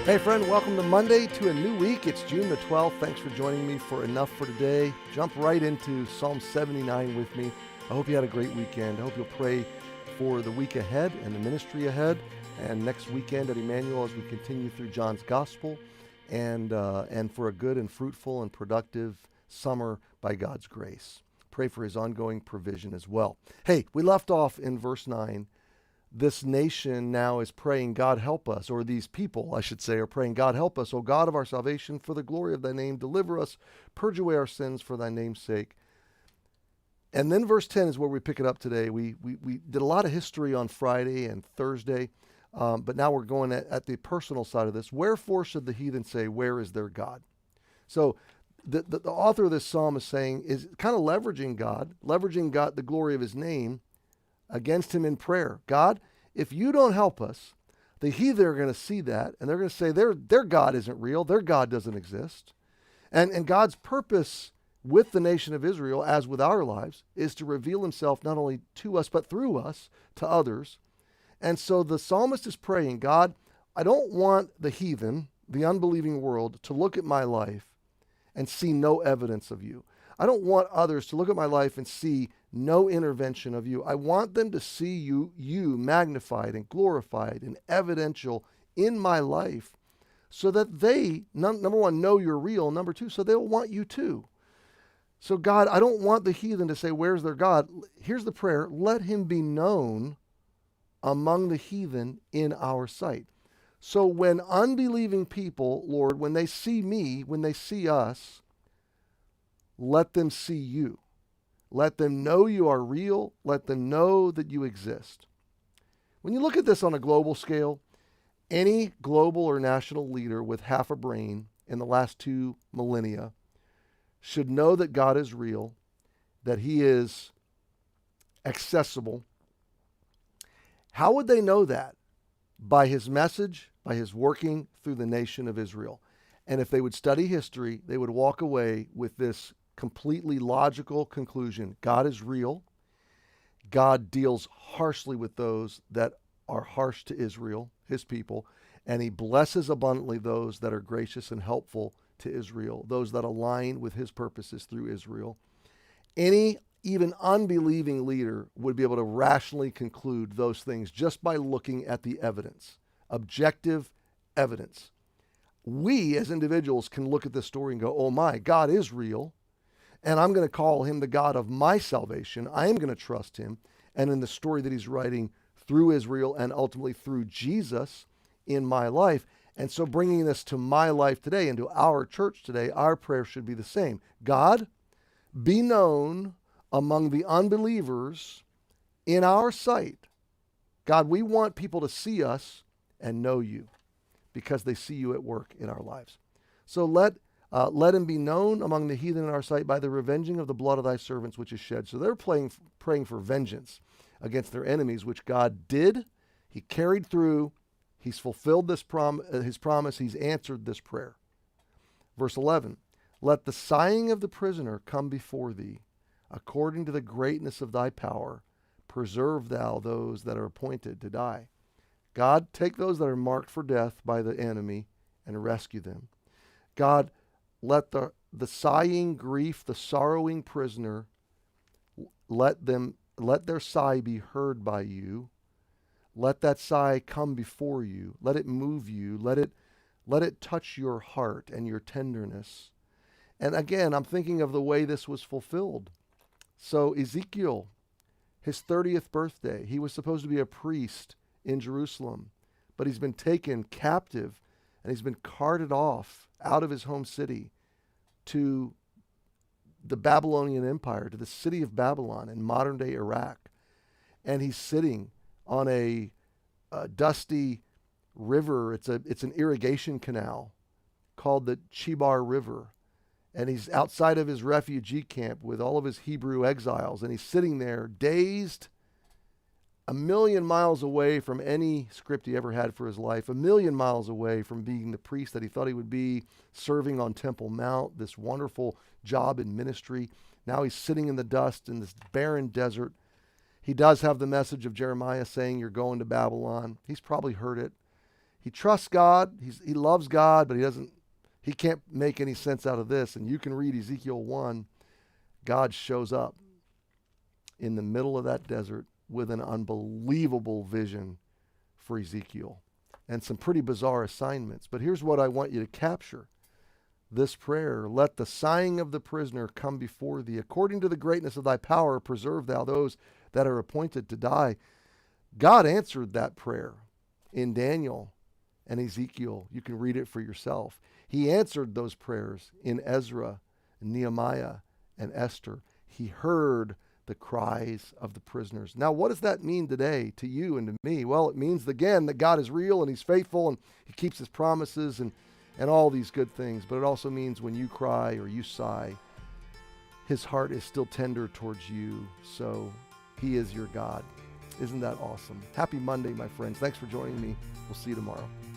Hey friend, welcome to Monday to a new week. It's June the 12th. Thanks for joining me for Enough for Today. Jump right into Psalm 79 with me. I hope you had a great weekend. I hope you'll pray for the week ahead and the ministry ahead and next weekend at Emmanuel as we continue through John's Gospel and for a good and fruitful and productive summer by God's grace. Pray for his ongoing provision as well. Hey, we left off in verse 9. This nation now is praying, God help us, or these people, I should say, are praying, God help us, O God of our salvation, for the glory of thy name, deliver us, purge away our sins for thy name's sake. And then verse 10 is where we pick it up today. We did a lot of history on Friday and Thursday, but now we're going at the personal side of this. Wherefore should the heathen say, where is their God? So the author of this psalm is saying, is kind of leveraging God, the glory of his name, against him in prayer. God, if you don't help us, the heathen are going to see that, and they're going to say their God isn't real, their God doesn't exist. And God's purpose with the nation of Israel, as with our lives, is to reveal himself not only to us, but through us to others. And so the psalmist is praying, God, I don't want the heathen, the unbelieving world, to look at my life and see no evidence of you. I don't want others to look at my life and see no intervention of you. I want them to see you magnified and glorified and evidential in my life so that they, number one, know you're real. Number two, so they'll want you too. So God, I don't want the heathen to say, where's their God? Here's the prayer. Let him be known among the heathen in our sight. So when unbelieving people, Lord, when they see me, when they see us, let them see you. Let them know you are real. Let them know that you exist. When you look at this on a global scale, any global or national leader with half a brain in the last 2 millennia should know that God is real, that he is accessible. How would they know that? By his message, by his working through the nation of Israel. And if they would study history, they would walk away with this completely logical conclusion. God is real. God deals harshly with those that are harsh to Israel, his people, and he blesses abundantly those that are gracious and helpful to Israel, those that align with his purposes through Israel. Any even unbelieving leader would be able to rationally conclude those things just by looking at the evidence, objective evidence. We as individuals can look at this story and go, oh my, God is real. And I'm going to call him the God of my salvation. I am going to trust him. And in the story that he's writing through Israel and ultimately through Jesus in my life. And so bringing this to my life today and to our church today, our prayer should be the same. God, be known among the unbelievers in our sight. God, we want people to see us and know you because they see you at work in our lives. So let him be known among the heathen in our sight by the revenging of the blood of thy servants which is shed. So they're praying for vengeance against their enemies, which God did. He carried through. He's fulfilled his promise. He's answered this prayer. Verse 11, let the sighing of the prisoner come before thee. According to the greatness of thy power, preserve thou those that are appointed to die. God, take those that are marked for death by the enemy and rescue them. God, let the sighing grief, the sorrowing prisoner, let their sigh be heard by you. Let that sigh come before you. Let it move you. Let it touch your heart and your tenderness. And again, I'm thinking of the way this was fulfilled. So Ezekiel, his 30th birthday, he was supposed to be a priest in Jerusalem, but he's been taken captive and he's been carted off out of his home city to the Babylonian Empire, to the city of Babylon in modern-day Iraq. And he's sitting on a dusty river. It's an irrigation canal called the Chebar River. And he's outside of his refugee camp with all of his Hebrew exiles. And he's sitting there dazed, 1,000,000 miles away from any script he ever had for his life, 1,000,000 miles away from being the priest that he thought he would be, serving on Temple Mount, this wonderful job in ministry. Now he's sitting in the dust in this barren desert. He does have the message of Jeremiah saying, you're going to Babylon. He's probably heard it. He trusts God. He loves God, but he can't make any sense out of this. And you can read Ezekiel 1. God shows up in the middle of that desert with an unbelievable vision for Ezekiel and some pretty bizarre assignments. But here's what I want you to capture. This prayer, let the sighing of the prisoner come before thee. According to the greatness of thy power, preserve thou those that are appointed to die. God answered that prayer in Daniel and Ezekiel. You can read it for yourself. He answered those prayers in Ezra, and Nehemiah, and Esther. He heard the cries of the prisoners. Now, what does that mean today to you and to me? Well, it means, again, that God is real and he's faithful and he keeps his promises and all these good things. But it also means when you cry or you sigh, his heart is still tender towards you. So he is your God. Isn't that awesome? Happy Monday, my friends. Thanks for joining me. We'll see you tomorrow.